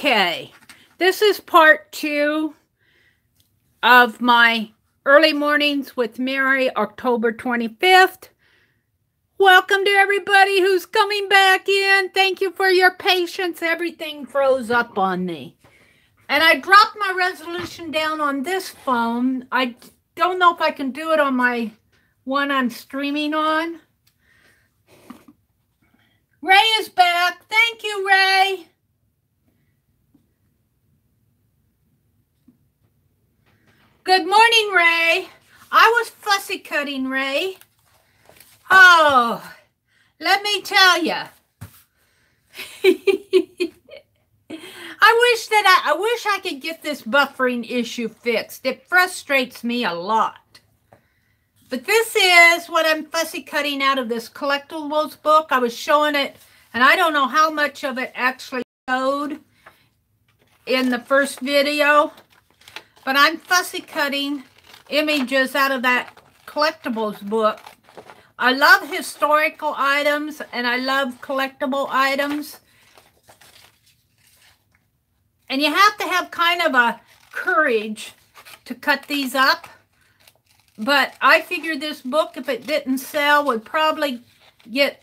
Okay, this is part 2 of my Early Mornings with Meri, October 25th. Welcome to everybody who's coming back in. Thank you for your patience. Everything froze up on me. And I dropped my resolution down on this phone. I don't know if I can do it on my one I'm streaming on. Ray is back. Thank you, Ray. Good morning, Ray. I was fussy cutting, Ray. Oh, let me tell you. I wish I could get this buffering issue fixed. It frustrates me a lot. But this is what I'm fussy cutting out of this collectibles book. I was showing it, and I don't know how much of it actually showed in the first video. But I'm fussy cutting images out of that collectibles book. I love historical items and I love collectible items. And you have to have kind of a courage to cut these up. But I figured this book, if it didn't sell, would probably get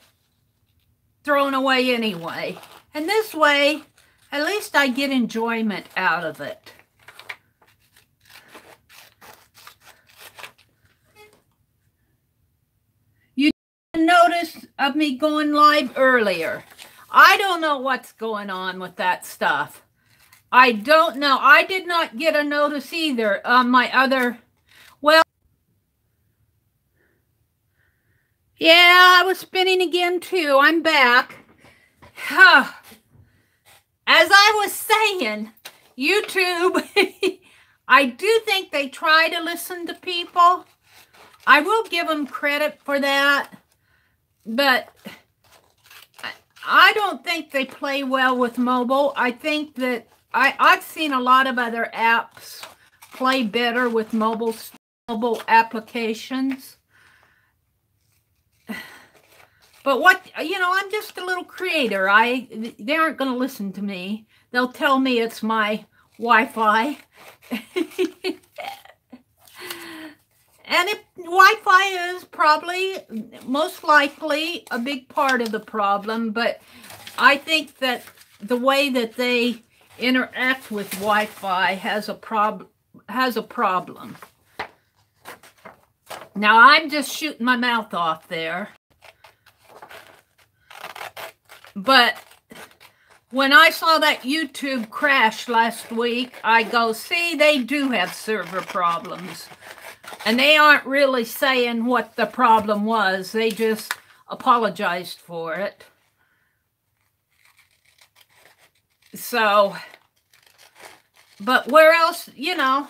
thrown away anyway. And this way, at least I get enjoyment out of it. Notice of me going live earlier. I don't know what's going on with that stuff. I don't know. I did not get a notice either on my other. Well, yeah, I was spinning again too. I'm back. As I was saying, YouTube, I do think they try to listen to people. I will give them credit for that. But I don't think they play well with mobile. I think that I've seen a lot of other apps play better with mobile applications. But I'm just a little creator. They aren't going to listen to me. They'll tell me it's my Wi-Fi. And Wi-Fi is probably, most likely, a big part of the problem, but I think that the way that they interact with Wi-Fi has a problem. Now, I'm just shooting my mouth off there. But when I saw that YouTube crash last week, I go, see, they do have server problems. And they aren't really saying what the problem was. They just apologized for it. So, but where else,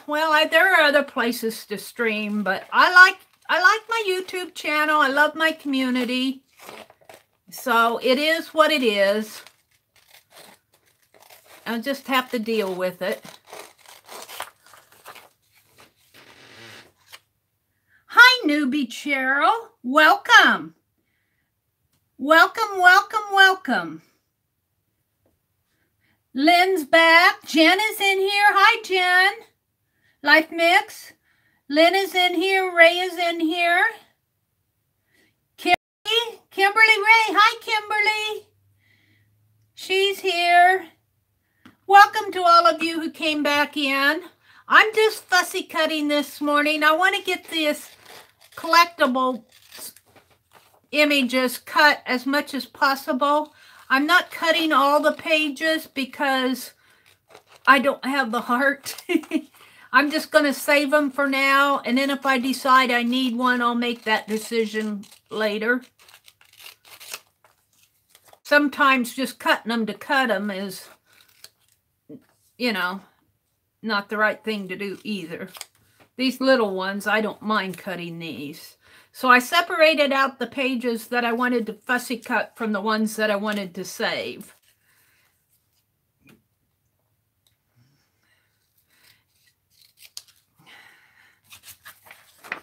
well, there are other places to stream, but I like my YouTube channel. I love my community. So it is what it is. I'll just have to deal with it. Hi, newbie Cheryl. Welcome. Welcome, welcome, welcome. Lynn's back. Jen is in here. Hi, Jen. Life Mix. Lynn is in here. Ray is in here. Kimberly Ray. Hi, Kimberly. She's here. Welcome to all of you who came back in. I'm just fussy cutting this morning. I want to get this collectible images cut as much as possible. I'm not cutting all the pages because I don't have the heart. I'm just going to save them for now, and then if I decide I need one, I'll make that decision later. Sometimes just cutting them to cut them is, not the right thing to do either. These little ones, I don't mind cutting these. So I separated out the pages that I wanted to fussy cut from the ones that I wanted to save.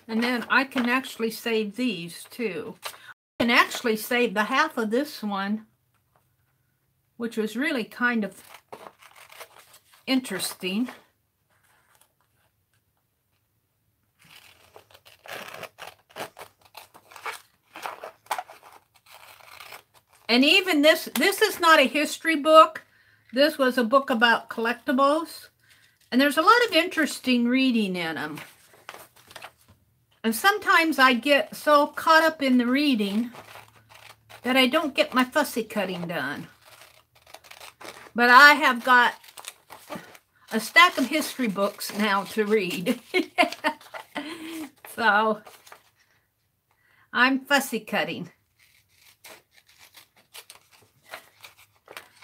And then I can actually save these too. I can actually save the half of this one, which was really kind of interesting. And even this is not a history book. This was a book about collectibles. And there's a lot of interesting reading in them. And sometimes I get so caught up in the reading that I don't get my fussy cutting done. But I have got a stack of history books now to read. So I'm fussy cutting.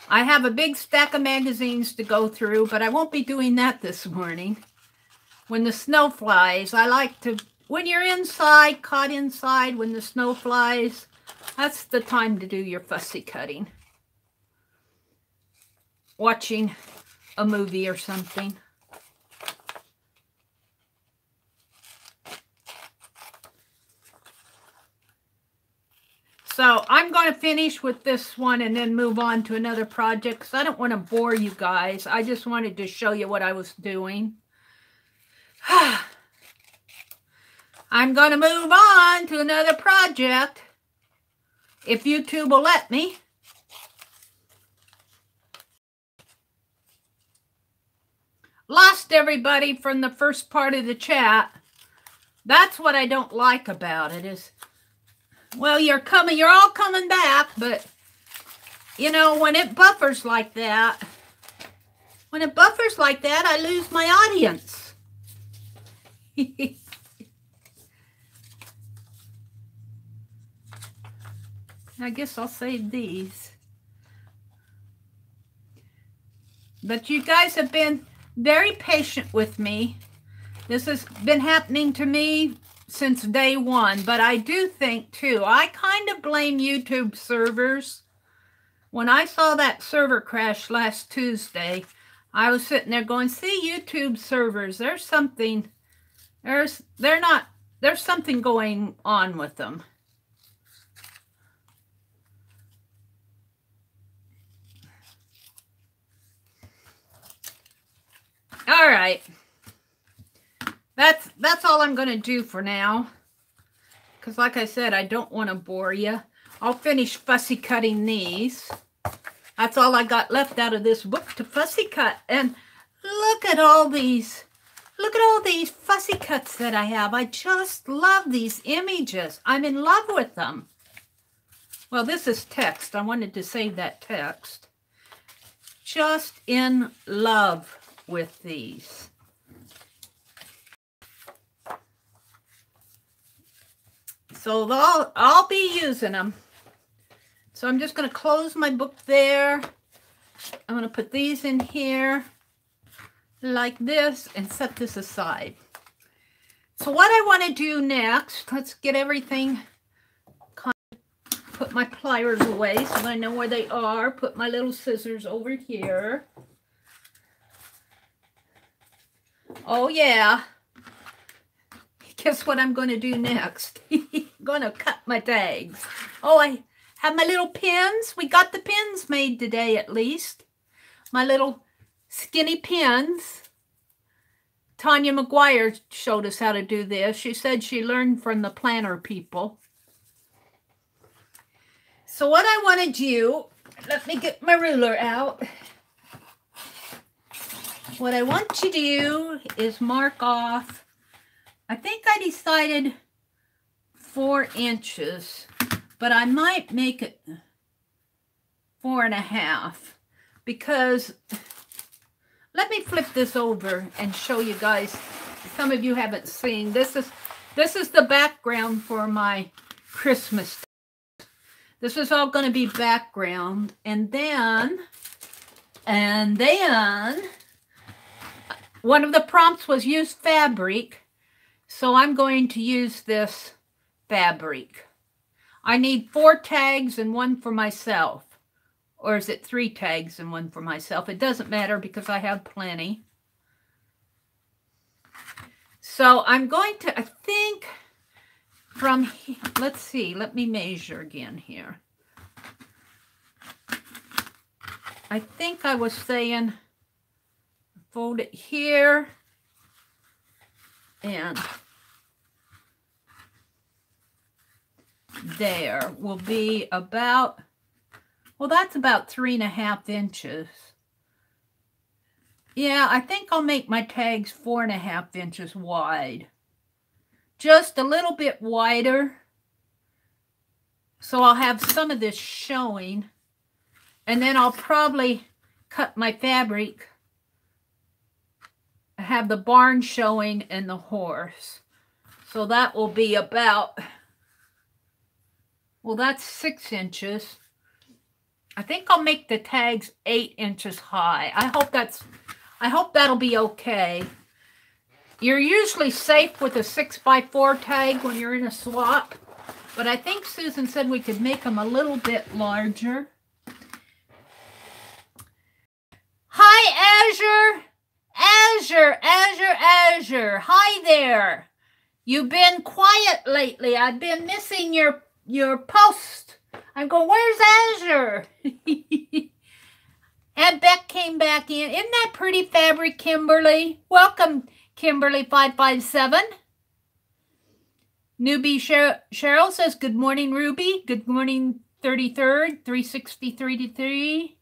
I have a big stack of magazines to go through, but I won't be doing that this morning. When the snow flies, I like to, when you're inside, caught inside, when the snow flies, that's the time to do your fussy cutting. Watching a movie or something. So I'm going to finish with this one and then move on to another project because I don't want to bore you guys. I just wanted to show you what I was doing. I'm going to move on to another project if YouTube will let me. Lost everybody from the first part of the chat. That's what I don't like about it is, well, you're all coming back, but you know, when it buffers like that, I lose my audience. I guess I'll save these. But you guys have been very patient with me. This has been happening to me since day one, but I do think too, I kind of blame YouTube servers. When I saw that server crash last Tuesday, I was sitting there going, see, YouTube servers, there's something going on with them. All right. That's all I'm going to do for now. Because like I said, I don't want to bore you. I'll finish fussy cutting these. That's all I got left out of this book to fussy cut. And look at all these. Look at all these fussy cuts that I have. I just love these images. I'm in love with them. Well, this is text. I wanted to save that text. Just in love with these. So I'll be using them. So I'm just going to close my book there. I'm going to put these in here like this and set this aside. So what I want to do next, let's get everything, put my pliers away so I know where they are. Put my little scissors over here. Oh yeah. Guess what I'm going to do next? I'm going to cut my tags. Oh, I have my little pins. We got the pins made today at least. My little skinny pins. Tanya McGuire showed us how to do this. She said she learned from the planner people. So what I want to do, let me get my ruler out. What I want to do is mark off, I think I decided 4 inches, but I might make it 4.5 because let me flip this over and show you guys. Some of you haven't seen. This is the background for my Christmas. This is all going to be background, and then one of the prompts was use fabric. So I'm going to use this fabric. I need 4 tags and 1 for myself. Or is it 3 tags and 1 for myself? It doesn't matter because I have plenty. So I'm going to, I think, from, let's see, let me measure again here. I think I was saying fold it here. And there will be about, well, that's about 3.5 inches. Yeah, I think I'll make my tags 4.5 inches wide. Just a little bit wider. So I'll have some of this showing. And then I'll probably cut my fabric. I have the barn showing and the horse. So that will be about, well, that's 6 inches. I think I'll make the tags 8 inches high. I hope that'll be okay. You're usually safe with a 6x4 tag when you're in a swap, but I think Susan said we could make them a little bit larger. Hi, Azure. Azure. Hi there. You've been quiet lately. I've been missing your post. I'm going, where's Azure? And Beck came back in. Isn't that pretty fabric, Kimberly? Welcome, Kimberly557. Newbie Cheryl says, good morning, Ruby. Good morning, 33rd, 363.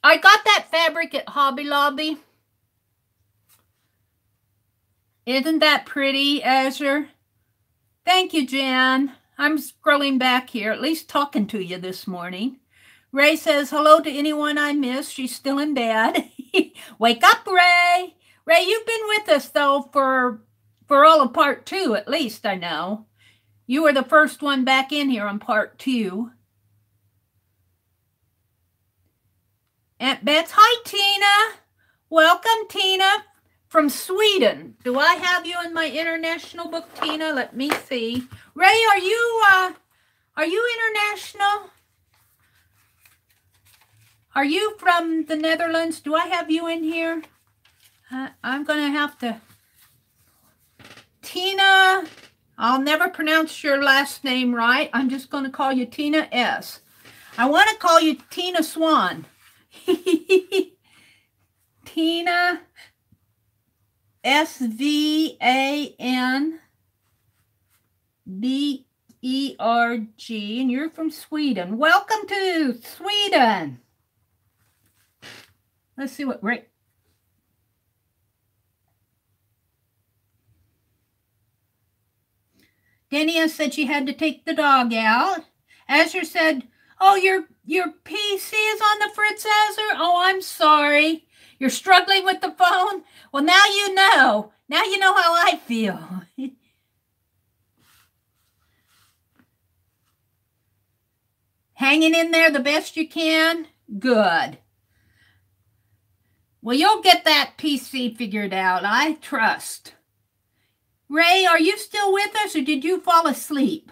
I got that fabric at Hobby Lobby. Isn't that pretty, Azure? Thank you, Jan. I'm scrolling back here, at least talking to you this morning. Ray says, hello to anyone I missed. She's still in bed. Wake up, Ray. Ray, you've been with us, though, for all of part 2, at least, I know. You were the first one back in here on part 2. Aunt Bets, hi, Tina. Welcome, Tina, from Sweden. Do I have you in my international book, Tina? Let me see. Ray, are you international? Are you from the Netherlands? Do I have you in here? I'm going to have to. Tina, I'll never pronounce your last name right. I'm just going to call you Tina S. I want to call you Tina Swan. Tina SVANBERG, and you're from Sweden. Welcome to Sweden. Let's see what Rick. Denia said she had to take the dog out. Azure said, oh, your PC is on the fritz, Azure? Oh, I'm sorry. You're struggling with the phone? Well, now you know. Now you know how I feel. Hanging in there the best you can? Good. Well, you'll get that PC figured out, I trust. Ray, are you still with us or did you fall asleep?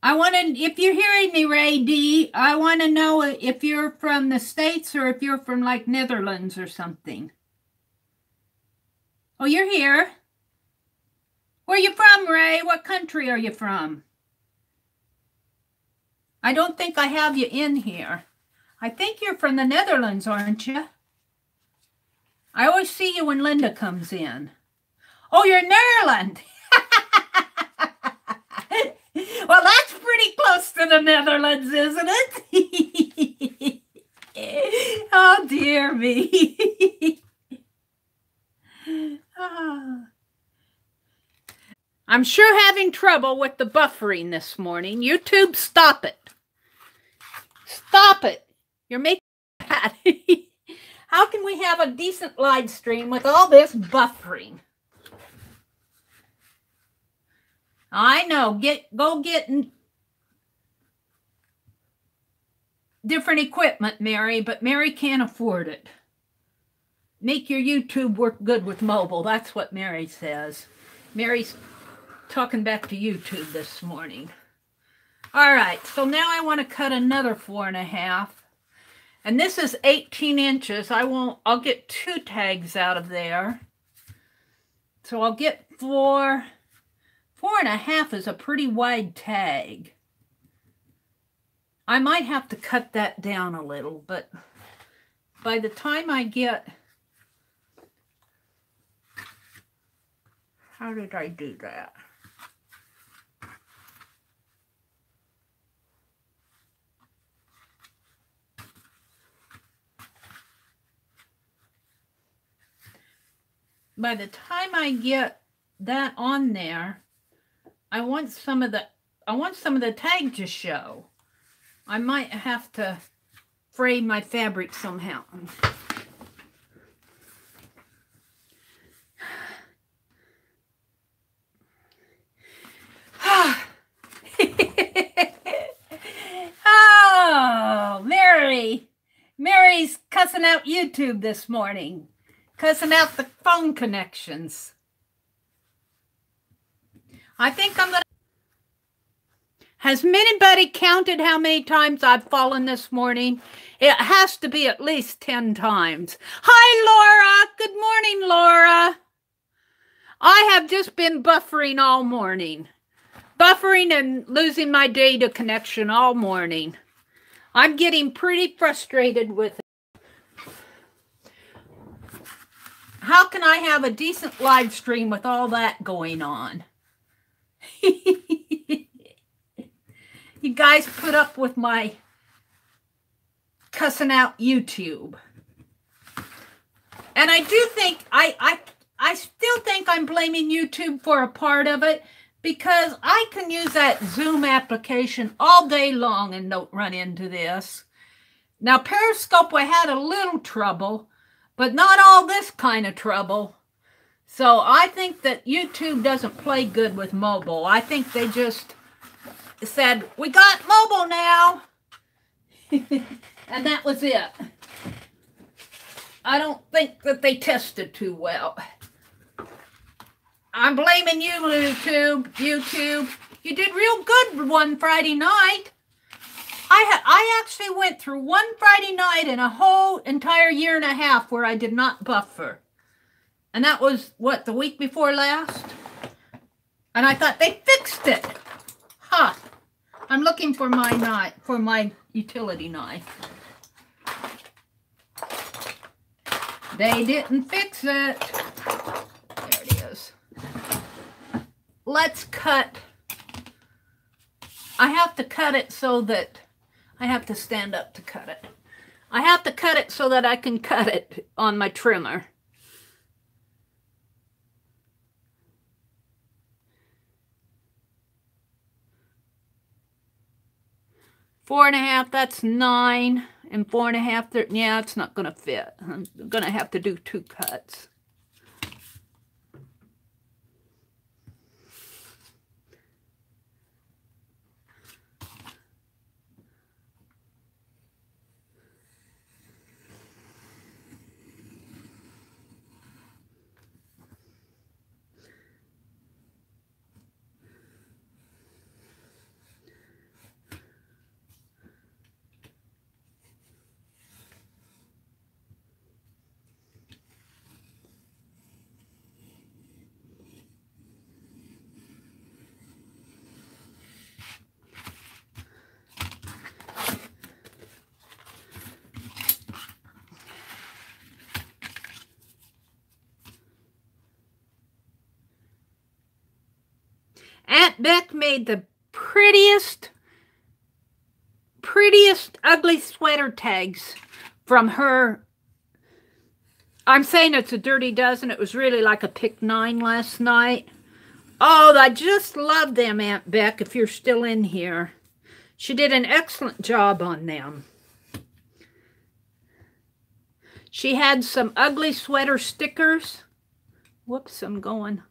I want to, if you're hearing me, Ray D, I want to know if you're from the States or if you're from like Netherlands or something. Oh, you're here. Where are you from, Ray? What country are you from? I don't think I have you in here. I think you're from the Netherlands, aren't you? I always see you when Linda comes in. Oh, you're in Maryland. Well, that's pretty close to the Netherlands, isn't it? Oh, dear me. Oh. I'm sure having trouble with the buffering this morning. YouTube, stop it. Stop it. You're making that. How can we have a decent live stream with all this buffering? I know. Go get different equipment, Mary, but Mary can't afford it. Make your YouTube work good with mobile. That's what Mary says. Mary's talking back to YouTube this morning. All right, so now I want to cut another 4.5. And this is 18 inches. I'll get 2 tags out of there. So I'll get 4. 4.5 is a pretty wide tag. I might have to cut that down a little, but by the time I get, how did I do that? By the time I get that on there, I want some of the tag to show. I might have to frame my fabric somehow. Oh, Mary's cussing out YouTube this morning. Cussing out the phone connections. I think I'm going to... Has anybody counted how many times I've fallen this morning? It has to be at least 10 times. Hi, Laura. Good morning, Laura. I have just been buffering all morning. Buffering and losing my data connection all morning. I'm getting pretty frustrated with it. How can I have a decent live stream with all that going on? You guys put up with my cussing out YouTube. And I do think, I still think I'm blaming YouTube for a part of it, because I can use that Zoom application all day long and don't run into this. Now, Periscope, I had a little trouble, but not all this kind of trouble. So I think that YouTube doesn't play good with mobile. I think they just said, we got mobile now. And that was it. I don't think that they tested too well. I'm blaming you, YouTube. You did real good one Friday night. I actually went through one Friday night in a whole entire year and a half where I did not buffer. And that was, what, the week before last? And I thought they fixed it. Huh. I'm looking for my knife, for my utility knife. They didn't fix it. There it is. Let's cut. I have to cut it so that I have to stand up to cut it. I have to cut it so that I can cut it on my trimmer. Four and a half, that's 9. And 4 1/2, yeah, it's not going to fit. I'm going to have to do 2 cuts. Aunt Beck made the prettiest ugly sweater tags from her. I'm saying it's a dirty dozen. It was really like a pick 9 last night. Oh, I just love them, Aunt Beck, if you're still in here. She did an excellent job on them. She had some ugly sweater stickers. Whoops, I'm going.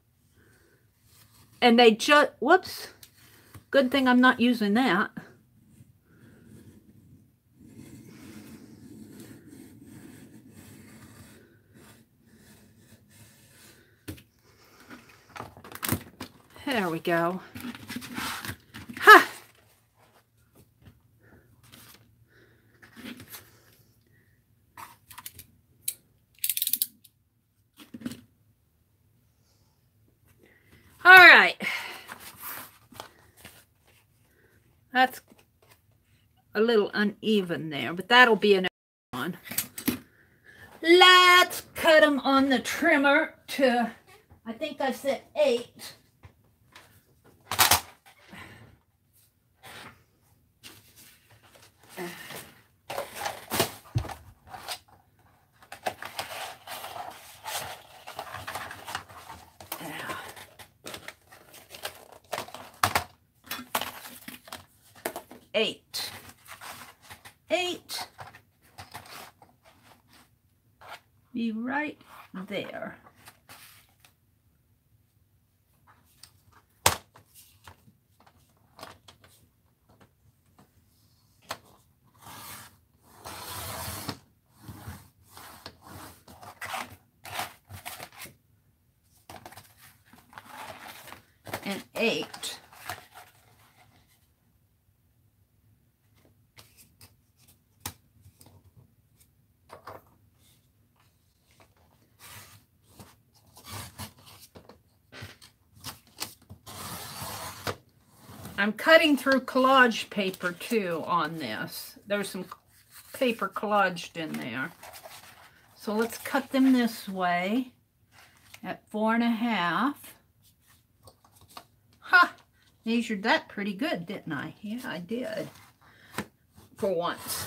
And they just, whoops, good thing I'm not using that. There we go. Ha! All right. That's a little uneven there, but that'll be an one. let's cut them on the trimmer to, I think I said 8. Eight. Be right there. And 8. I'm cutting through collage paper too on this. There's some paper collaged in there. So let's cut them this way at 4.5. Ha! Measured that pretty good, didn't I? Yeah, I did. For once.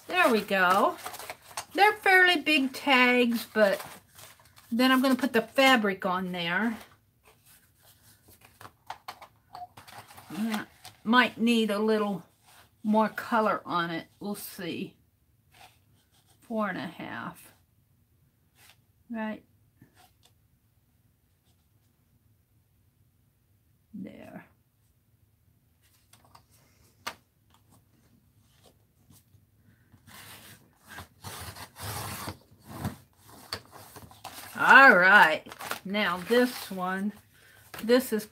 There we go. They're fairly big tags, but then I'm going to put the fabric on there. Yeah, might need a little more color on it. We'll see. 4.5. Right there. All right. Now this one, this is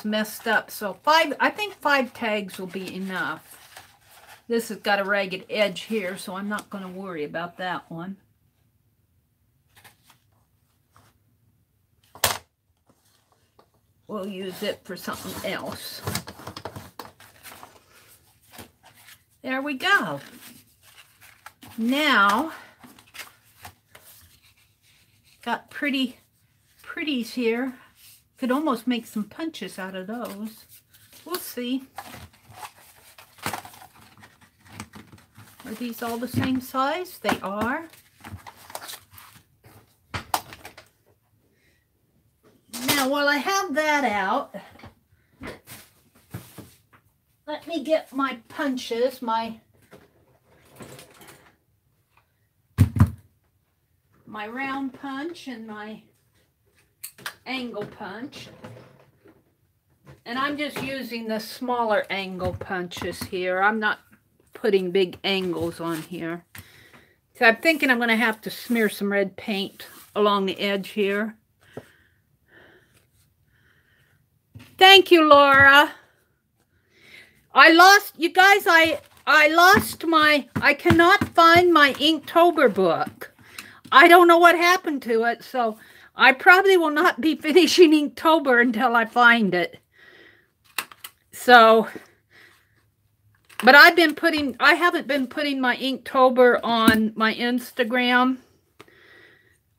messed up. So I think 5 tags will be enough. This has got a ragged edge here, so I'm not going to worry about that one. We'll use it for something else. There we go. Now, got pretties here. Could almost make some punches out of those. We'll see. Are these all the same size? They are. Now, while I have that out, let me get my punches, my round punch and my angle punch. And I'm just using the smaller angle punches here. I'm not putting big angles on here. So I'm thinking I'm going to have to smear some red paint along the edge here. Thank you, Laura. You guys, I cannot find my Inktober book. I don't know what happened to it, so I probably will not be finishing Inktober until I find it. So, but I haven't been putting my Inktober on my Instagram.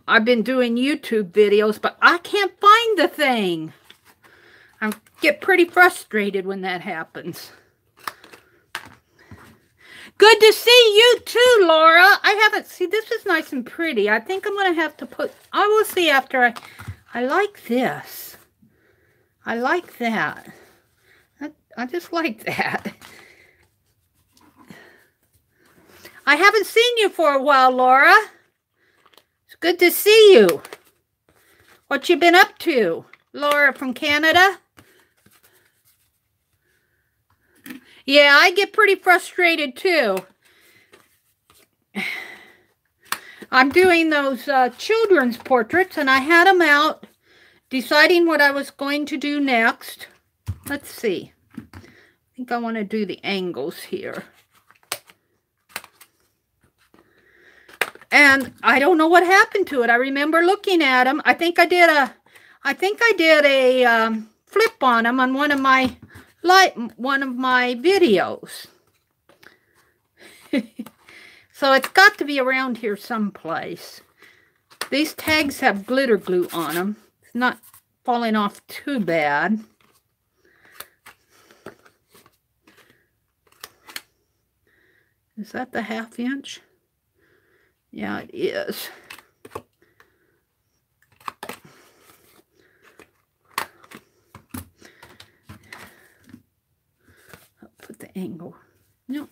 I've been doing YouTube videos, but I can't find the thing. I get pretty frustrated when that happens. Good to see you too, Laura. I haven't seen, this is nice and pretty. I think I'm going to have to put, I will see after I like this. I like that. I just like that. I haven't seen you for a while, Laura. It's good to see you. What you been up to? Laura from Canada? Yeah, I get pretty frustrated too. I'm doing those children's portraits, and I had them out deciding what I was going to do next. Let's see. I think I want to do the angles here. And I don't know what happened to it. I remember looking at them. I think I did a flip on them on one of my videos. So it's got to be around here someplace. These tags have glitter glue on them. It's not falling off too bad. Is that the 1/2 inch? Yeah, it is. I'll put the angle. No.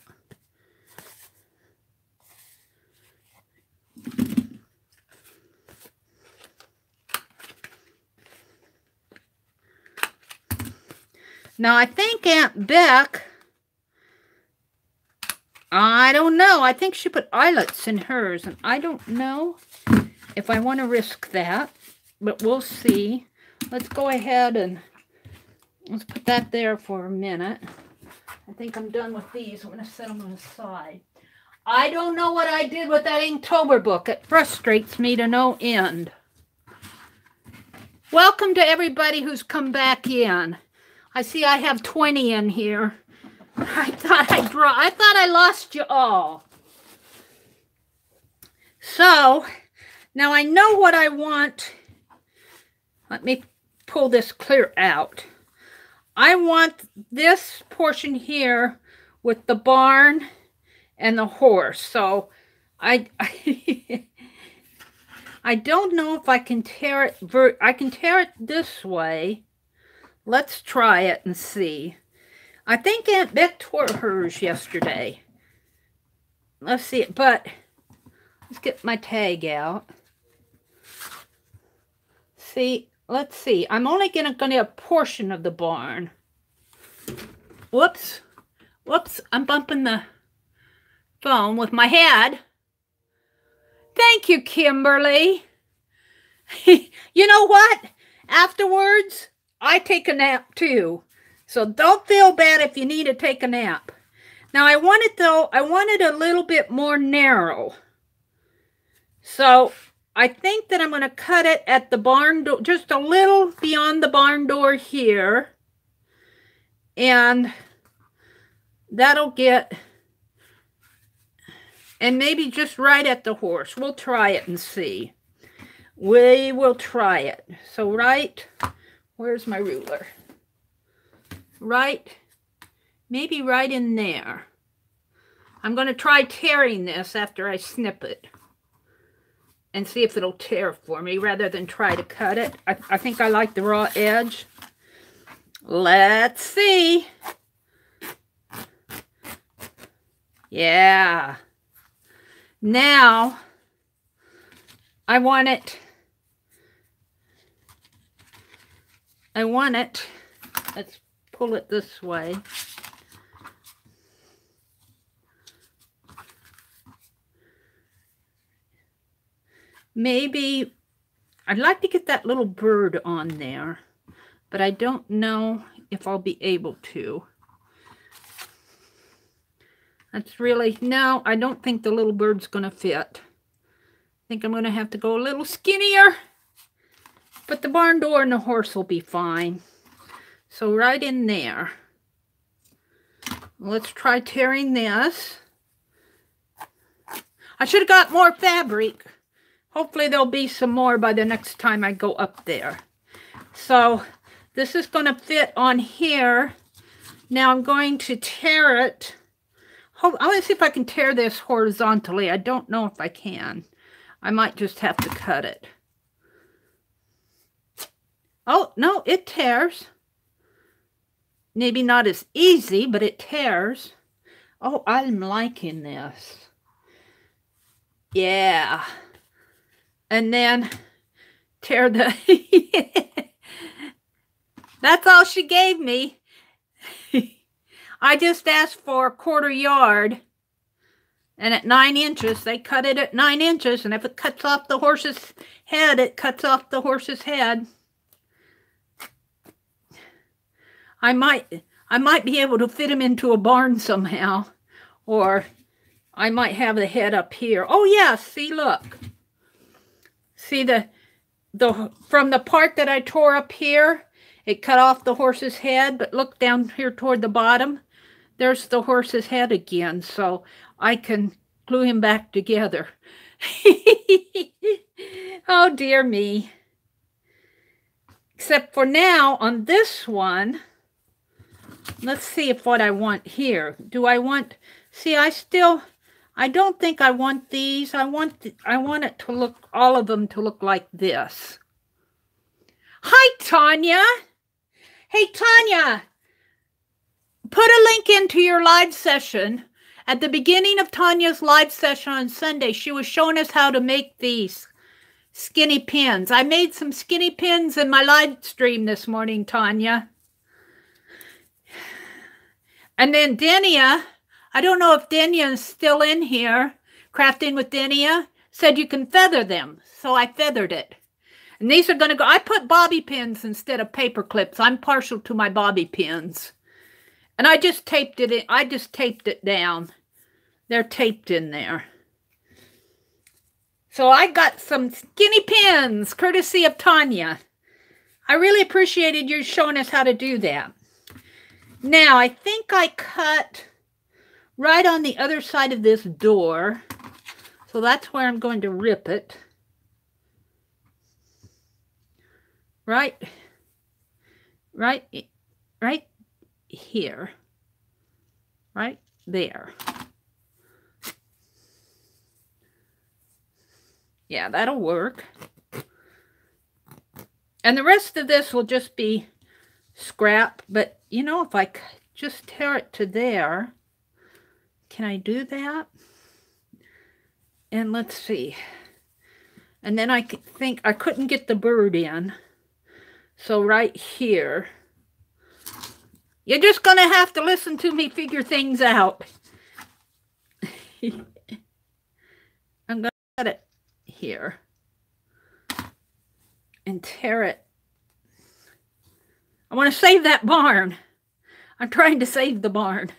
Now, I think Aunt Beck, I don't know. I think she put eyelets in hers, and I don't know if I want to risk that, but we'll see. Let's go ahead and let's put that there for a minute. I think I'm done with these. I'm going to set them on the side. I don't know what I did with that Inktober book. It frustrates me to no end. Welcome to everybody who's come back in. I see I have 20 in here. I thought I lost you all. So, now I know what I want. Let me pull this clear out. I want this portion here with the barn and the horse. So, I don't know if I can tear it. I can tear it this way. Let's try it and see. I think Aunt Beck tore hers yesterday. Let's see it, but let's get my tag out. See, let's see. I'm only gonna do a portion of the barn. Whoops. Whoops, I'm bumping the phone with my head. Thank you, Kimberly. You know what? Afterwards, I take a nap too. So don't feel bad if you need to take a nap. Now I want it a little bit more narrow. So I think that I'm going to cut it at the barn door, just a little beyond the barn door here. And that'll get, and maybe just right at the horse. We'll try it and see. We will try it. So right, where's my ruler? Right, maybe right in there. I'm going to try tearing this after I snip it and see if it'll tear for me rather than try to cut it. I think I like the raw edge. Let's see. Yeah. Now, I want it. Let's pull it this way. Maybe I'd like to get that little bird on there, but I don't know if I'll be able to. That's really, no, I don't think the little bird's going to fit. I think I'm going to have to go a little skinnier, but the barn door and the horse will be fine. So right in there. Let's try tearing this. I should have got more fabric. Hopefully there'll be some more by the next time I go up there. So this is going to fit on here. Now I'm going to tear it. I want to see if I can tear this horizontally. I don't know if I can. I might just have to cut it. Oh, no, it tears. Maybe not as easy, but it tears. Oh, I'm liking this. Yeah. And then tear the... That's all she gave me. I just asked for 1/4 yard. And at 9 inches, they cut it at 9 inches. And if it cuts off the horse's head, it cuts off the horse's head. I might be able to fit him into a barn somehow. Or I might have the head up here. Oh, yeah, see, look. See from the part that I tore up here, it cut off the horse's head, but look down here toward the bottom. There's the horse's head again. So I can glue him back together. Oh, dear me. Except for now, on this one, let's see if what I want here. Do I want, see, I don't think I want these. I want it to look, all of them to look like this. Hi, Tanya. Hey, Tanya, put a link into your live session. At the beginning of Tanya's live session on Sunday, she was showing us how to make these skinny pins. I made some skinny pins in my live stream this morning, Tanya. And then Denia, I don't know if Denia is still in here, Crafting with Denia, said you can feather them. So I feathered it. And these are going to go, I put bobby pins instead of paper clips. I'm partial to my bobby pins. And I just taped it in, I just taped it down. They're taped in there. So I got some skinny pins, courtesy of Tanya. I really appreciated you showing us how to do that. Now, I think I cut right on the other side of this door. So that's where I'm going to rip it. Right here. Right there. Yeah, that'll work. And the rest of this will just be scrap. But, you know, if I just tear it to there, can I do that? And let's see. And then I think I couldn't get the bird in. So right here. You're just going to have to listen to me figure things out. I'm going to cut it here and tear it. I want to save that barn. I'm trying to save the barn.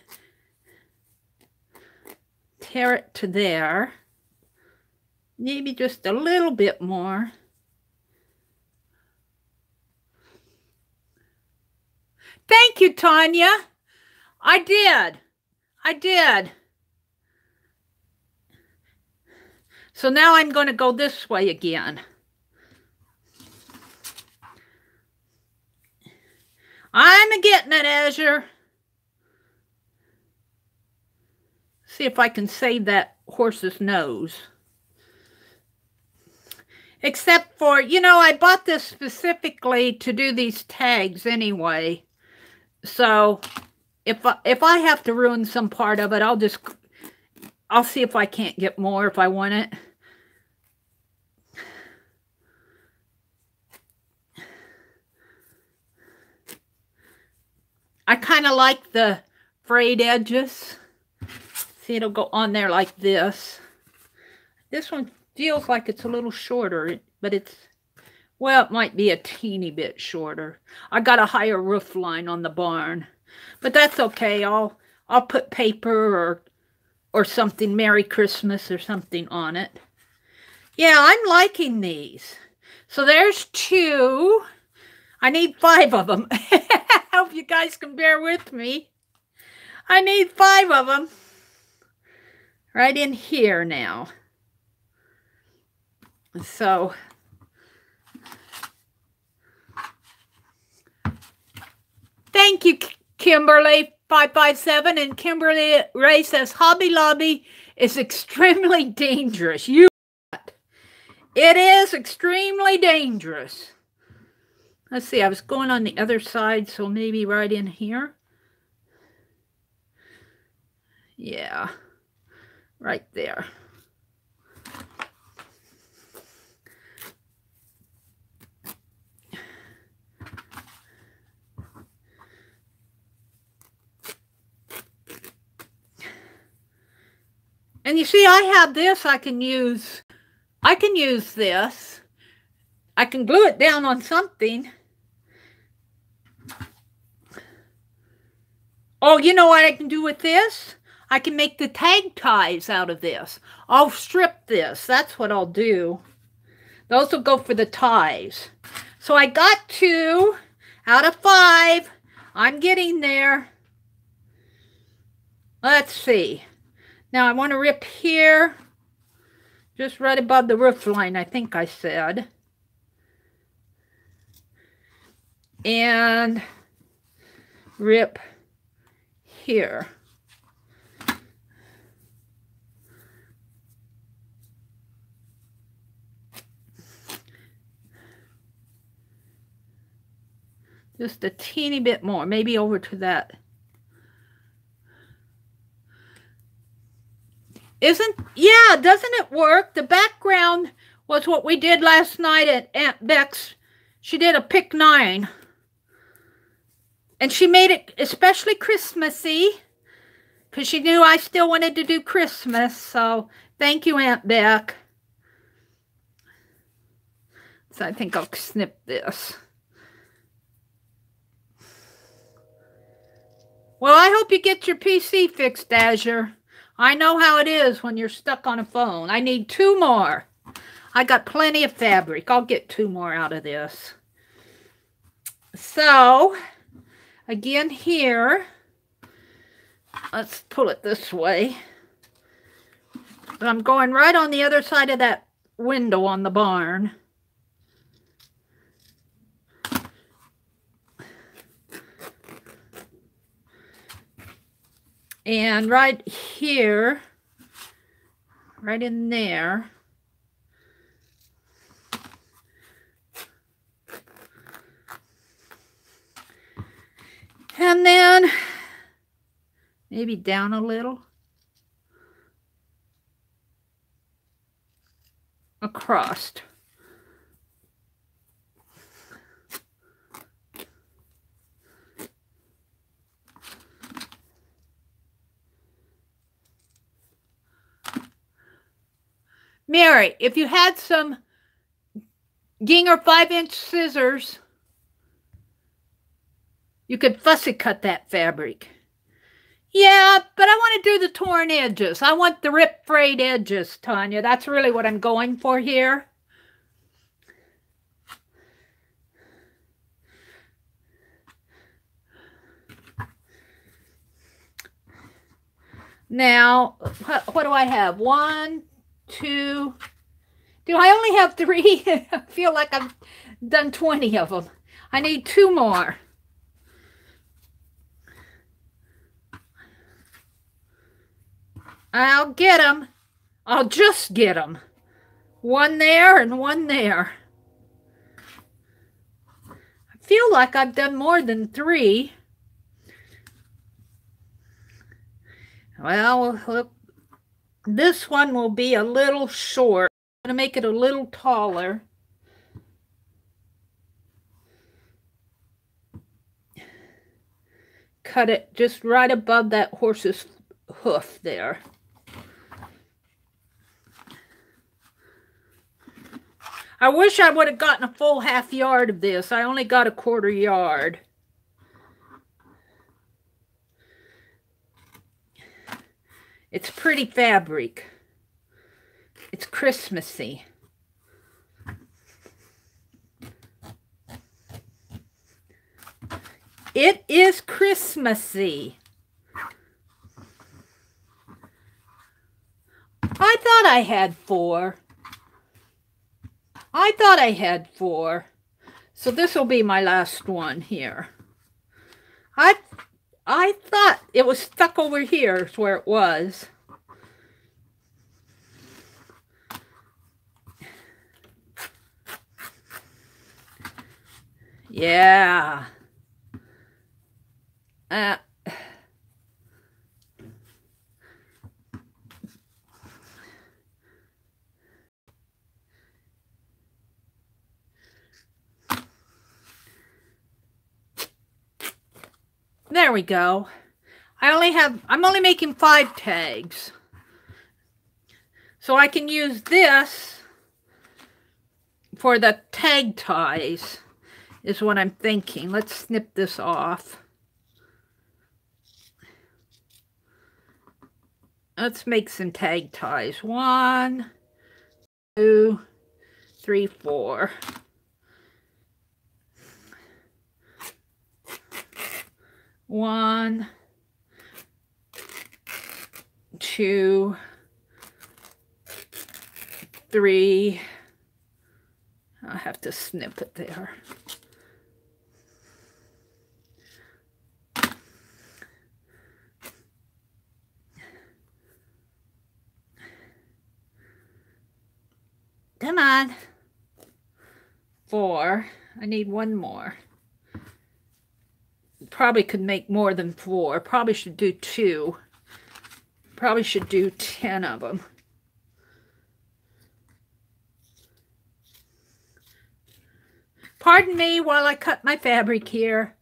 Tear it to there. Maybe just a little bit more. Thank you, Tanya. I did. So now I'm going to go this way again. I'm getting it, Azure. See if I can save that horse's nose. Except for, you know, I bought this specifically to do these tags anyway. So if I have to ruin some part of it, I'll see if I can't get more if I want it. I kind of like the frayed edges. See, it'll go on there like this. This one feels like it's a little shorter, but it's, well, it might be a teeny bit shorter. I got a higher roof line on the barn, but that's okay. I'll put paper or something, Merry Christmas or something on it. Yeah, I'm liking these. So there's 2. I need 5 of them. I hope you guys can bear with me. I need 5 of them. Right in here now. So thank you, Kimberly 557, and Kimberly Ray says Hobby Lobby is extremely dangerous. It is extremely dangerous. Let's see, I was going on the other side, so maybe right in here. Yeah, right there. And you see, I have this I can use this. I can glue it down on something. Oh, you know what I can do with this? I can make the tag ties out of this. I'll strip this. That's what I'll do. Those will go for the ties. So I got 2 out of 5. I'm getting there. Let's see. Now I want to rip here, just right above the roof line, I think I said. And rip here. Just a teeny bit more, maybe over to that. Doesn't it work? The background was what we did last night at Aunt Becs. She did a pick 9. And she made it especially Christmassy, because she knew I still wanted to do Christmas. So thank you, Aunt Beck. So I think I'll snip this. Well, I hope you get your PC fixed, Azure. I know how it is when you're stuck on a phone. I need 2 more. I got plenty of fabric. I'll get 2 more out of this. So, again here, let's pull it this way. But I'm going right on the other side of that window on the barn. And right here, right in there, and then maybe down a little, across. Mary, if you had some Ginger 5-inch scissors, you could fussy cut that fabric. Yeah, but I want to do the torn edges. I want the rip frayed edges, Tanya. That's really what I'm going for here. Now, what do I have? 1, 2. Do I only have 3? I feel like I've done 20 of them. I need 2 more. I'll get them. I'll just get them. 1 there and 1 there. I feel like I've done more than 3. Well, look, this one will be a little short. I'm going to make it a little taller. Cut it just right above that horse's hoof there. I wish I would have gotten a full ½ yard of this. I only got a ¼ yard. It's pretty fabric. It's Christmassy. It is Christmassy. I thought I had 4. I thought I had 4. So this will be my last one here. I thought it was stuck over here is where it was. Yeah. There we go. I'm only making 5 tags. So I can use this for the tag ties, is what I'm thinking. Let's snip this off. Let's make some tag ties. 1, 2, 3, 4. 1, 2, 3. I have to snip it there. Come on. 4. I need one more. Probably could make more than 4. Probably should do 2. Probably should do 10 of them. Pardon me while I cut my fabric here.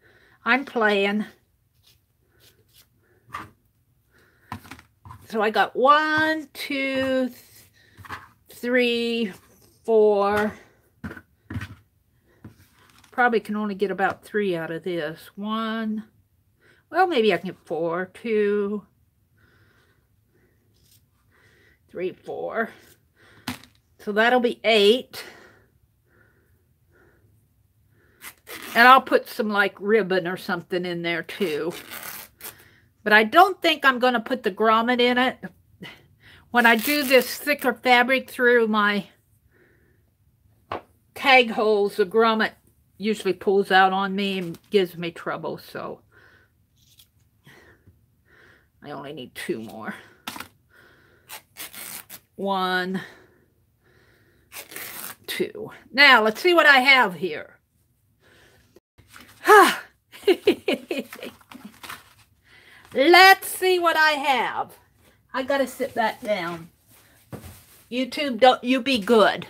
I'm playing. So I got 1, 2, 3, 4. Probably can only get about 3 out of this. 1. Well, maybe I can get 4. 2, 3, 4. So that'll be 8. And I'll put some like ribbon or something in there too. But I don't think I'm going to put the grommet in it. When I do this thicker fabric through my tag holes, the grommet usually pulls out on me and gives me trouble. So I only need 2 more. 1, 2. Now let's see what I have here. Let's see what I have. I gotta sit that down. YouTube, don't you be good.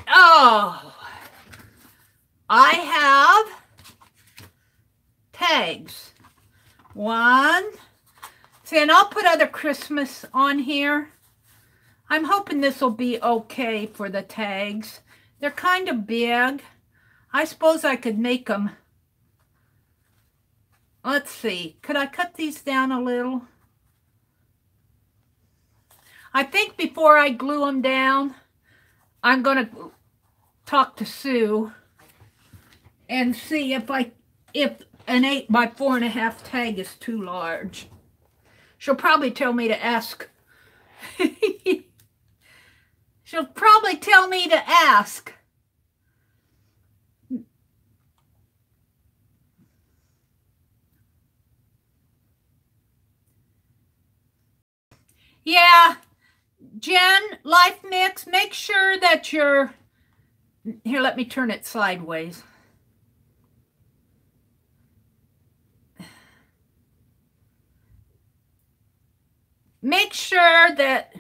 Oh, I have tags. 1. See, and I'll put other Christmas on here. I'm hoping this will be okay for the tags. They're kind of big. I suppose I could make them. Let's see. Could I cut these down a little? I think before I glue them down, I'm going to talk to Sue and see if an 8 by 4.5 tag is too large. She'll probably tell me to ask. She'll probably tell me to ask. Yeah, Jen, Life Mix, make sure that you're... Here, let me turn it sideways. Make sure that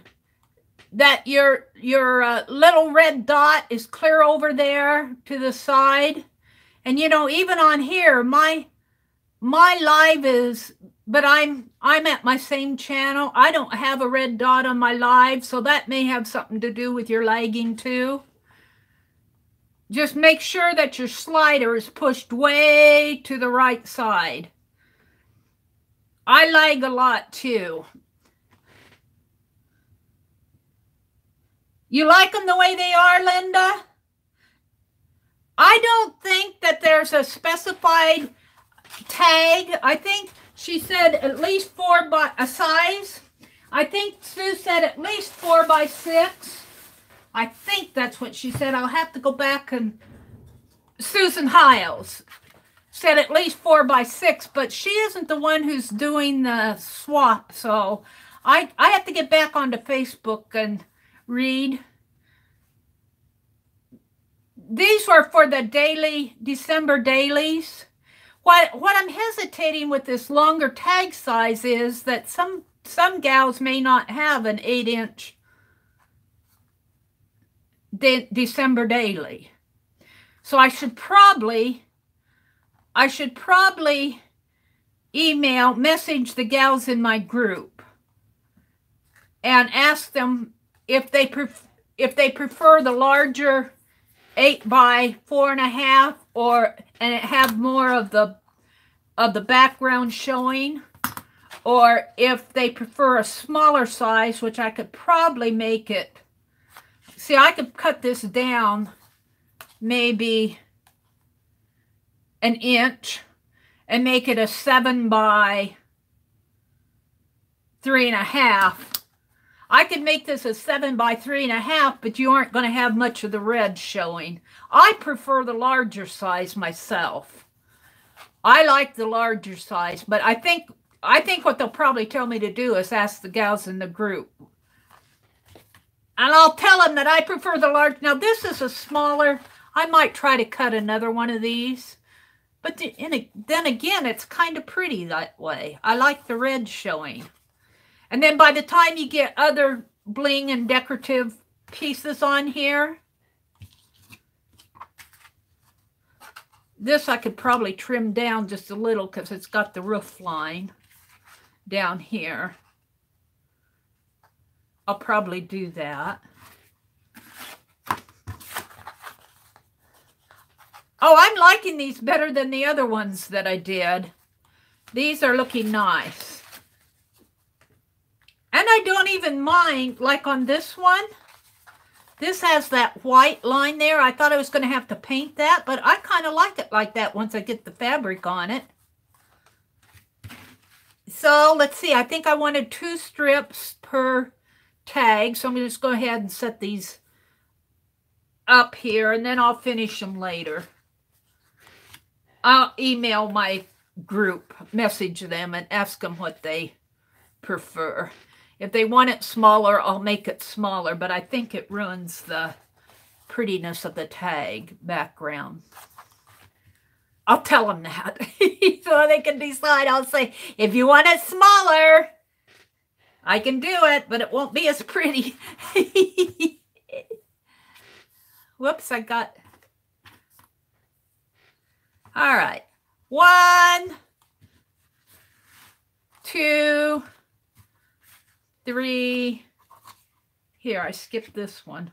your little red dot is clear over there to the side. And you know, even on here, my live is, but I'm at my same channel. I don't have a red dot on my live, so that may have something to do with your lagging too. Just make sure that your slider is pushed way to the right side. I lag a lot too. You like them the way they are, Linda? I don't think that there's a specified tag. I think she said at least 4 by a size. I think Sue said at least 4 by 6. I think that's what she said. I'll have to go back and Susan Hiles said at least 4 by 6, but she isn't the one who's doing the swap. So I have to get back onto Facebook and read. These were for the daily December dailies. What I'm hesitating with this longer tag size is that some gals may not have an 8-inch December daily. So I should probably message the gals in my group and ask them if they prefer the larger 8 by 4.5 and it have more of the background showing, or if they prefer a smaller size, which I could probably make it. See, I could cut this down maybe 1 inch, and make it a 7 by 3.5. I could make this a 7 by 3.5, but you aren't going to have much of the red showing. I prefer the larger size myself. I like the larger size, but I think what they'll probably tell me to do is ask the gals in the group. And I'll tell them that I prefer the large. Now, this is a smaller. I might try to cut another one of these. But then again, it's kind of pretty that way. I like the red showing. And then by the time you get other bling and decorative pieces on here, this I could probably trim down just a little because it's got the roof line down here. I'll probably do that. Oh, I'm liking these better than the other ones that I did. These are looking nice. And I don't even mind, like on this one, this has that white line there. I thought I was going to have to paint that, but I kind of like it like that once I get the fabric on it. So let's see, I think I wanted 2 strips per tag. So I'm going to just go ahead and set these up here, and then I'll finish them later. I'll email my group, message them, and ask them what they prefer. If they want it smaller, I'll make it smaller, but I think it ruins the prettiness of the tag background. I'll tell them that so they can decide. I'll say, if you want it smaller, I can do it, but it won't be as pretty. Whoops, I got... All right. 1, 2, 3. Here, I skipped this one.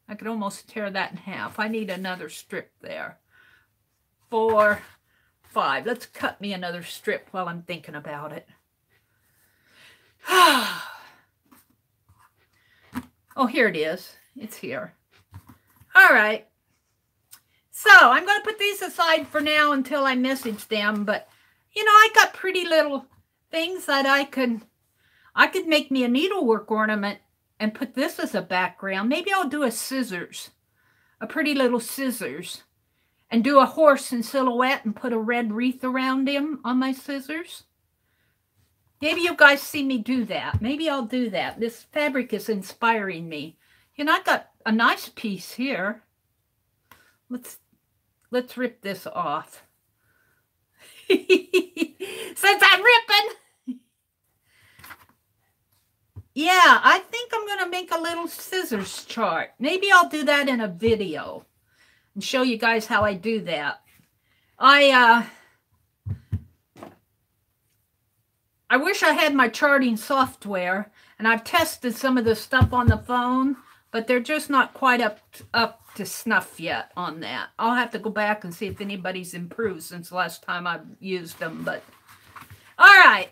I could almost tear that in half. I need another strip there. 4, 5. Let's cut me another strip while I'm thinking about it. Oh, here it is. It's here. All right. So I'm going to put these aside for now until I message them. But, you know, I got pretty little things that I could make me a needlework ornament and put this as a background. Maybe I'll do a scissors, a pretty little scissors, and do a horse in silhouette and put a red wreath around him on my scissors. Maybe you guys see me do that. Maybe I'll do that. This fabric is inspiring me. You know, I got a nice piece here. Let's rip this off. Since I'm ripping. Yeah, I think I'm going to make a little scissors chart. Maybe I'll do that in a video and show you guys how I do that. I wish I had my charting software, and I've tested some of the stuff on the phone, but they're just not quite up to snuff yet on that. I'll have to go back and see if anybody's improved since the last time I've used them. But all right,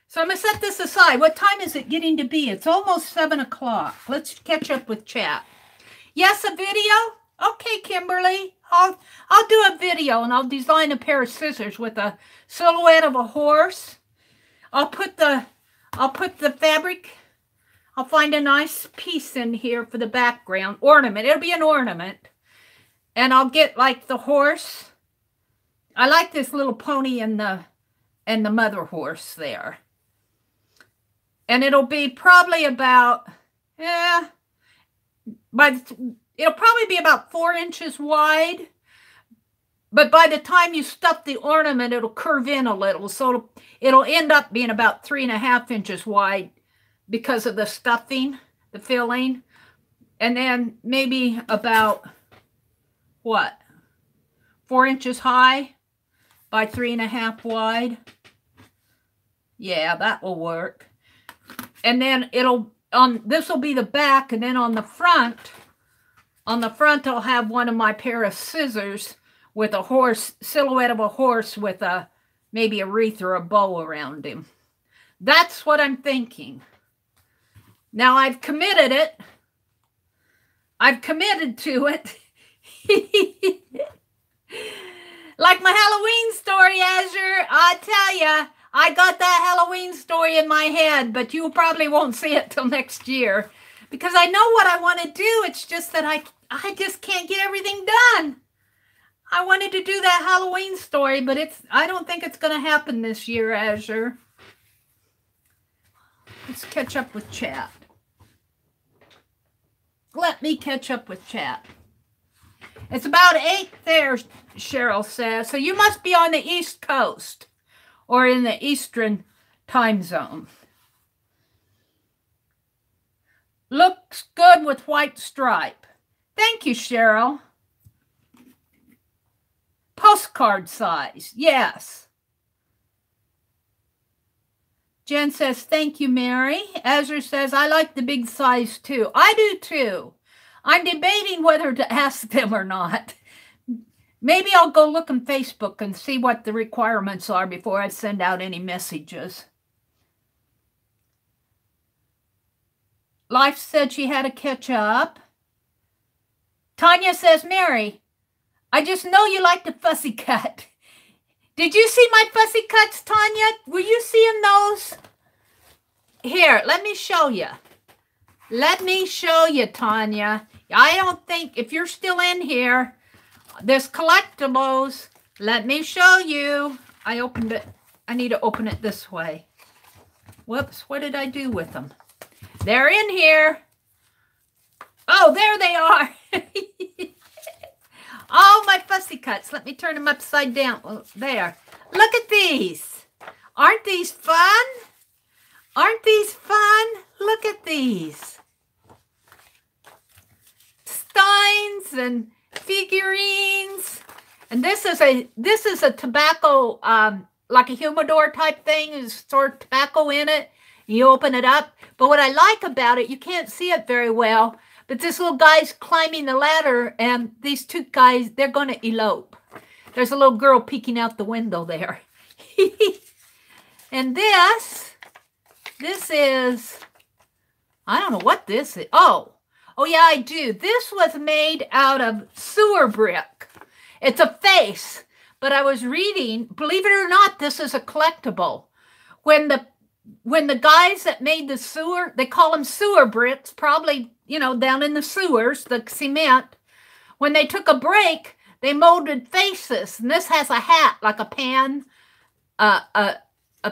so I'm gonna set this aside. What time is it getting to be? It's almost 7 o'clock. Let's catch up with chat. Yes, a video? Okay, Kimberly, I'll do a video, and I'll design a pair of scissors with a silhouette of a horse. I'll put the fabric. I'll find a nice piece in here for the background ornament. It'll be an ornament, and I'll get like the horse. I like this little pony and the mother horse there, and it'll be probably about it'll probably be about 4 inches wide. But by the time you stuff the ornament, it'll curve in a little. So it'll end up being about 3.5 inches wide because of the stuffing, the filling. And then maybe about, what, 4 inches high by 3.5 wide. Yeah, that will work. And then this will be the back. And then on the front, I'll have one of my pair of scissors with a horse, silhouette of a horse with maybe a wreath or a bow around him. That's what I'm thinking. Now I've committed it. I've committed to it. Like my Halloween story, Azure. I tell ya, I got that Halloween story in my head, but you probably won't see it till next year. Because I know what I want to do. It's just that I just can't get everything done. I wanted to do that Halloween story, but I don't think it's going to happen this year, Azure. Let's catch up with chat. Let me catch up with chat. It's about 8 there, Cheryl says. So you must be on the East Coast or in the Eastern time zone. Looks good with white stripe. Thank you, Cheryl. Postcard size, yes. Jen says, thank you, Mary. Ezra says, I like the big size too. I do too. I'm debating whether to ask them or not. Maybe I'll go look on Facebook and see what the requirements are before I send out any messages. Life said she had to catch up. Tanya says, Mary, I just know you like to fussy cut. Did you see my fussy cuts, Tanya? Were you seeing those? Here, let me show you. Let me show you, Tanya. I don't think, if you're still in here, there's collectibles. Let me show you. I opened it. I need to open it this way. Whoops, what did I do with them? They're in here. Oh, there they are. Oh, my fussy cuts. Let me turn them upside down. Oh, there. Look at these. Aren't these fun? Aren't these fun? Look at these. Steins and figurines. And this is a tobacco, like a humidor type thing. There's sort of tobacco in it. You open it up. But what I like about it, you can't see it very well, but this little guy's climbing the ladder, and these two guys, they're going to elope. There's a little girl peeking out the window there. And this is, I don't know what this is. Oh yeah, I do. This was made out of sewer brick. It's a face, but I was reading, believe it or not, this is a collectible. When the guys that made the sewer, they call them sewer bricks, probably, you know, down in the sewers, the cement. When they took a break, they molded faces. And this has a hat, like a pan, a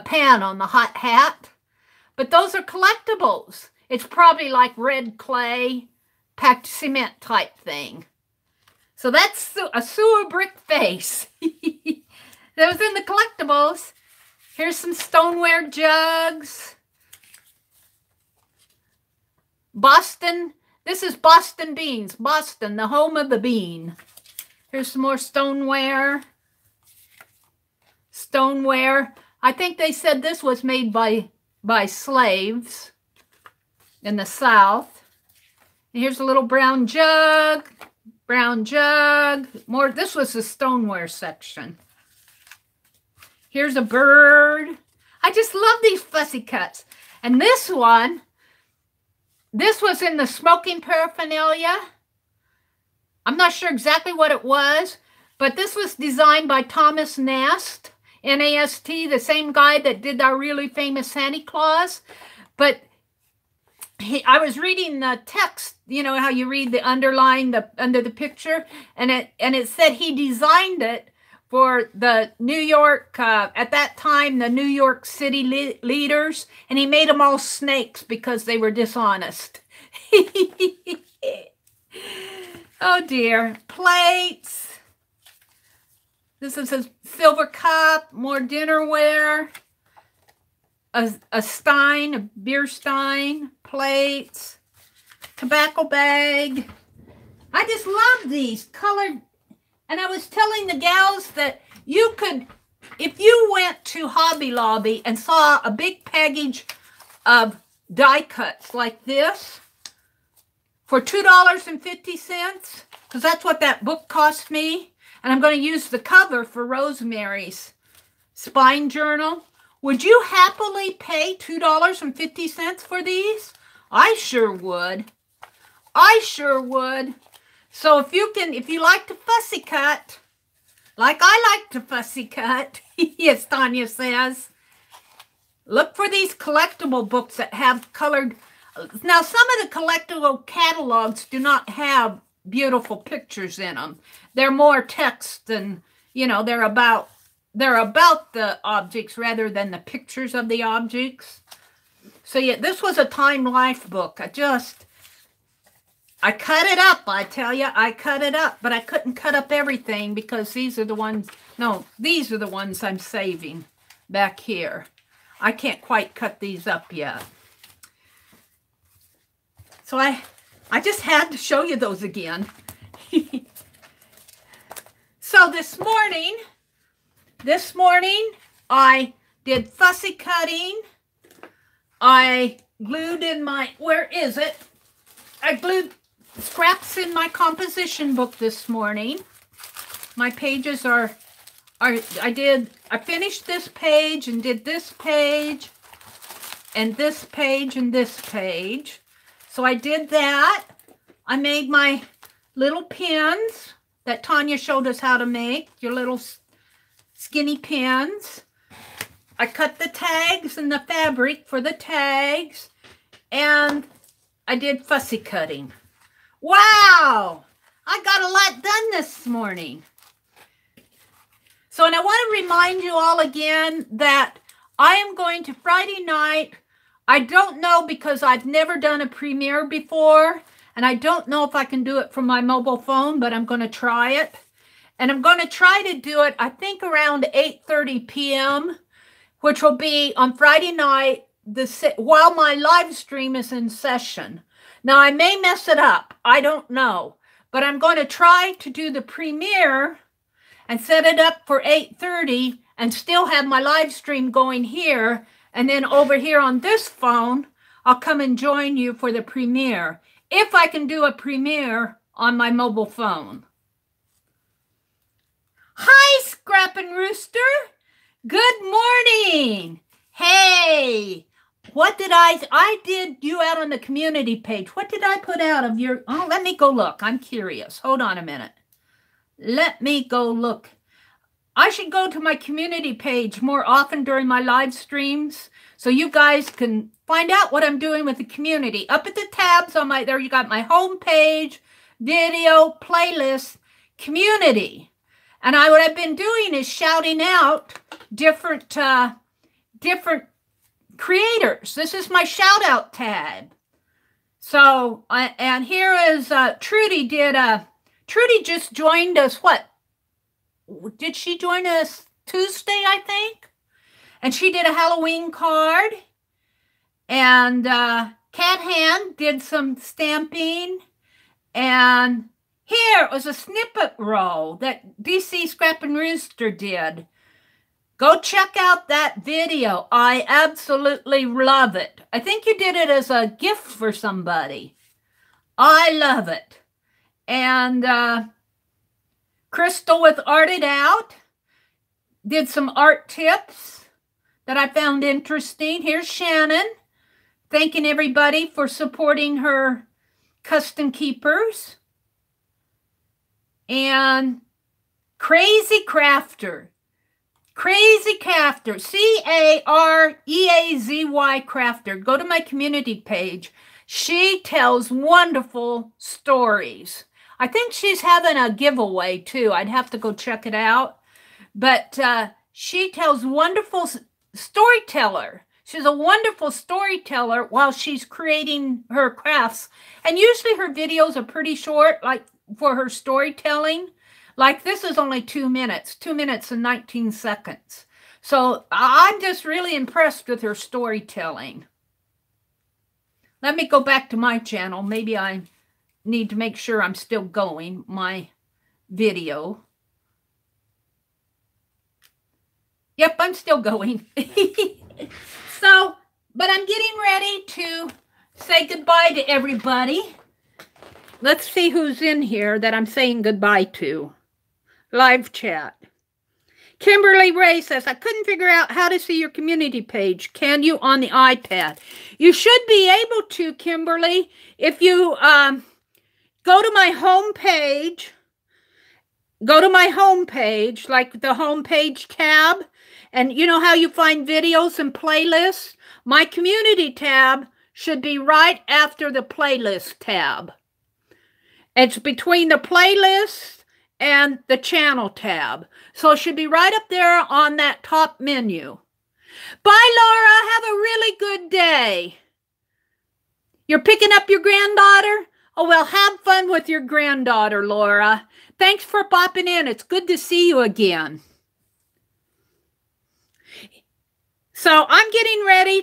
pan on the hot hat. But those are collectibles. It's probably like red clay, packed cement type thing. So that's a sewer brick face. That was in the collectibles. Here's some stoneware jugs. Boston. This is Boston beans. Boston, the home of the bean. Here's some more stoneware. Stoneware. I think they said this was made by slaves in the South. And here's a little brown jug. Brown jug. More. This was the stoneware section. Here's a bird. I just love these fussy cuts. And this one, this was in the smoking paraphernalia. I'm not sure exactly what it was, but this was designed by Thomas Nast, N-A-S-T, the same guy that did our really famous Santa Claus. But I was reading the text, you know how you read the underline under the picture, and it said he designed it for the New York, at that time, the New York City leaders, and he made them all snakes because they were dishonest. Oh dear. Plates. This is a silver cup, more dinnerware, a stein, a beer stein, plates, tobacco bag. I just love these colored. And I was telling the gals that you could, if you went to Hobby Lobby and saw a big package of die cuts like this for $2.50, because that's what that book cost me, and I'm going to use the cover for Rosemary's spine journal, would you happily pay $2.50 for these? I sure would. I sure would. So if you like to fussy cut, Like I like to fussy cut, as Tanya says. Look for these collectible books that have colored. Now, some of the collectible catalogs do not have beautiful pictures in them. They're more text than, you know, they're about the objects rather than the pictures of the objects. So yeah, this was a Time Life book. I cut it up, I tell you. I cut it up, but I couldn't cut up everything because these are the ones, no, these are the ones I'm saving back here. I can't quite cut these up yet. So I just had to show you those again. So this morning I did fussy cutting. I glued in my, where is it? I glued scraps in my composition book this morning. My pages are I finished this page and did this page and this page and this page. So I did that. I made my little pins that Tanya showed us how to make, your little skinny pins. I cut the tags and the fabric for the tags, and I did fussy cutting. Wow! I got a lot done this morning. So, and I want to remind you all again that I am going to Friday night. I don't know because I've never done a premiere before, and I don't know if I can do it from my mobile phone, but I'm going to try it. And I'm going to try to do it, I think, around 8:30 p.m., which will be on Friday night while my live stream is in session. Now, I may mess it up. I don't know. But I'm going to try to do the premiere and set it up for 8:30 and still have my live stream going here. And then over here on this phone, I'll come and join you for the premiere, if I can do a premiere on my mobile phone. Hi, Scrappin' Rooster. Good morning. Hey, what did I did you out on the community page. What did I put out of your, oh, let me go look. I'm curious. Hold on a minute. Let me go look. I should go to my community page more often during my live streams so you guys can find out what I'm doing with the community. Up at the tabs on there, you got my home page, video, playlist, community. And what I've been doing is shouting out different creators. This is my shout out tab. So, and here is Trudy Trudy just joined us, what? Did she join us Tuesday, I think? And she did a Halloween card. And Cat Hand did some stamping. And here was a snippet roll that DC Scrappin' Rooster did. Go check out that video. I absolutely love it. I think you did it as a gift for somebody. I love it. And Crystal with Art It Out did some art tips that I found interesting. Here's Shannon thanking everybody for supporting her custom keepers. And Crazy Crafter, C-A-R-E-A-Z-Y Crafter. Go to my community page. She tells wonderful stories. I think she's having a giveaway too. I'd have to go check it out. But she tells wonderful storyteller. She's a wonderful storyteller while she's creating her crafts. And usually her videos are pretty short, like for her storytelling. Like this is only 2 minutes, 2 minutes and 19 seconds. So I'm just really impressed with her storytelling. Let me go back to my channel. Maybe I need to make sure I'm still going, my video. Yep, I'm still going. So, but I'm getting ready to say goodbye to everybody. Let's see who's in here that I'm saying goodbye to. Live chat. Kimberly Ray says, I couldn't figure out how to see your community page. Can you on the iPad? You should be able to, Kimberly, if you go to my home page go to my home page, like the home page tab, and you know how you find videos and playlists? My community tab should be right after the playlist tab. It's between the playlist and the channel tab. So it should be right up there on that top menu. Bye, Laura. Have a really good day. You're picking up your granddaughter? Oh, well, have fun with your granddaughter, Laura. Thanks for popping in. It's good to see you again. So I'm getting ready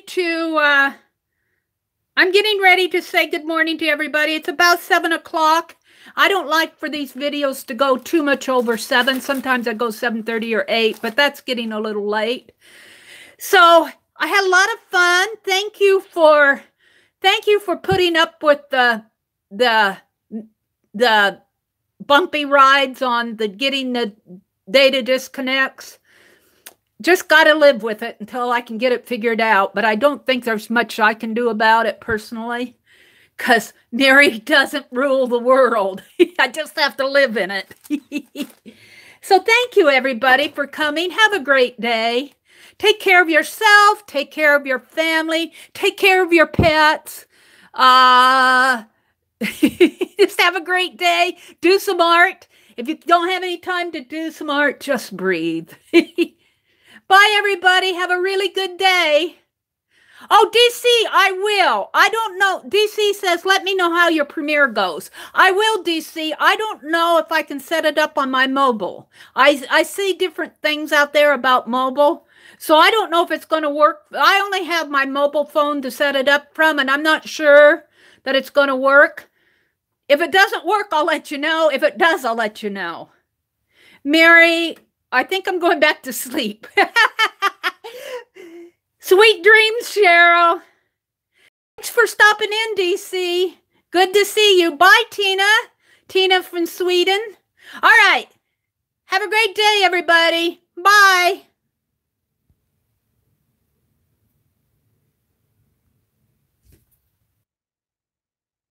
to say good morning to everybody. It's about 7 o'clock. I don't like for these videos to go too much over 7. Sometimes I go 7:30 or 8, but that's getting a little late. So I had a lot of fun. Thank you for putting up with the bumpy rides on getting the data disconnects. Just got to live with it until I can get it figured out. But I don't think there's much I can do about it personally, because Meri doesn't rule the world. I just have to live in it. So thank you, everybody, for coming. Have a great day. Take care of yourself. Take care of your family. Take care of your pets. Just have a great day. Do some art. If you don't have any time to do some art, just breathe. Bye, everybody. Have a really good day. Oh, DC, I will. I don't know. DC says, let me know how your premiere goes. I will, DC. I don't know if I can set it up on my mobile. I see different things out there about mobile. So I don't know if it's going to work. I only have my mobile phone to set it up from, and I'm not sure that it's going to work. If it doesn't work, I'll let you know. If it does, I'll let you know. Meri, I think I'm going back to sleep. Sweet dreams, Cheryl. Thanks for stopping in, DC. Good to see you. Bye, Tina. Tina from Sweden. All right. Have a great day, everybody. Bye.